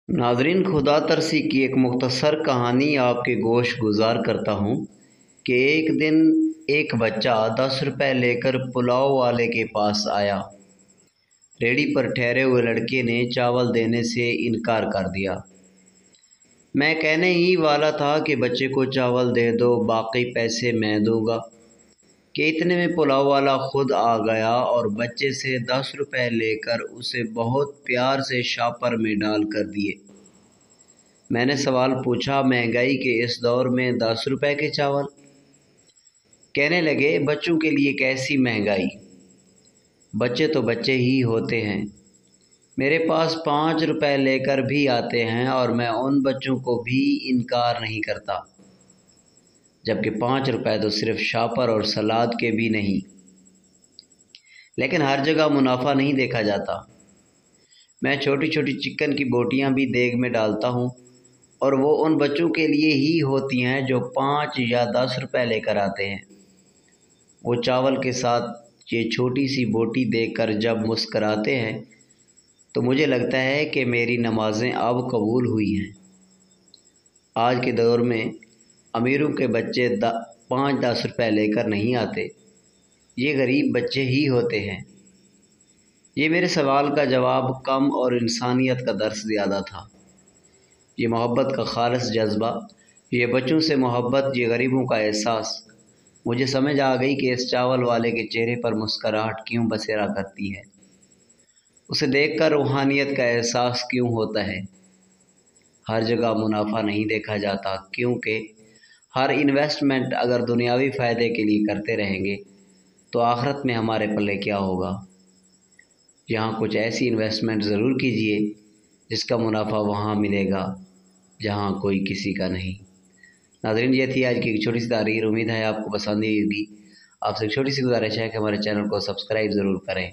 नाज़रीन, खुदा तरसी की एक मुख्तसर कहानी आपके गोश गुजार करता हूँ कि एक दिन एक बच्चा 10 रुपए लेकर पुलाव वाले के पास आया। रेडी पर ठहरे हुए लड़के ने चावल देने से इनकार कर दिया। मैं कहने ही वाला था कि बच्चे को चावल दे दो, बाकी पैसे मैं दूंगा, कि इतने में पुलाव वाला खुद आ गया और बच्चे से 10 रुपए लेकर उसे बहुत प्यार से शापर में डाल कर दिए। मैंने सवाल पूछा, महंगाई के इस दौर में 10 रुपए के चावल? कहने लगे, बच्चों के लिए कैसी महंगाई, बच्चे तो बच्चे ही होते हैं। मेरे पास 5 रुपए लेकर भी आते हैं और मैं उन बच्चों को भी इनकार नहीं करता, जबकि 5 रुपए तो सिर्फ शापर और सलाद के भी नहीं। लेकिन हर जगह मुनाफा नहीं देखा जाता। मैं छोटी छोटी चिकन की बोटियां भी देग में डालता हूँ और वो उन बच्चों के लिए ही होती हैं जो 5 या 10 रुपए लेकर आते हैं। वो चावल के साथ ये छोटी सी बोटी देखकर जब मुस्कराते हैं तो मुझे लगता है कि मेरी नमाज़ें अब कबूल हुई हैं। आज के दौर में अमीरों के बच्चे 5-10 रुपए लेकर नहीं आते, ये गरीब बच्चे ही होते हैं। ये मेरे सवाल का जवाब कम और इंसानियत का दर्स ज़्यादा था। ये मोहब्बत का खालिस जज्बा, ये बच्चों से मोहब्बत, ये गरीबों का एहसास। मुझे समझ आ गई कि इस चावल वाले के चेहरे पर मुस्कुराहट क्यों बसेरा करती है, उसे देखकर रूहानियत का एहसास क्यों होता है। हर जगह मुनाफा नहीं देखा जाता, क्योंकि हर इन्वेस्टमेंट अगर दुनियावी फ़ायदे के लिए करते रहेंगे तो आखिरत में हमारे पल्ले क्या होगा। यहाँ कुछ ऐसी इन्वेस्टमेंट ज़रूर कीजिए जिसका मुनाफा वहाँ मिलेगा जहाँ कोई किसी का नहीं। नाज़रीन, ये थी आज की एक छोटी सी तारीर। उम्मीद है आपको पसंद आई होगी। आपसे एक छोटी सी गुजारिश है कि हमारे चैनल को सब्सक्राइब ज़रूर करें।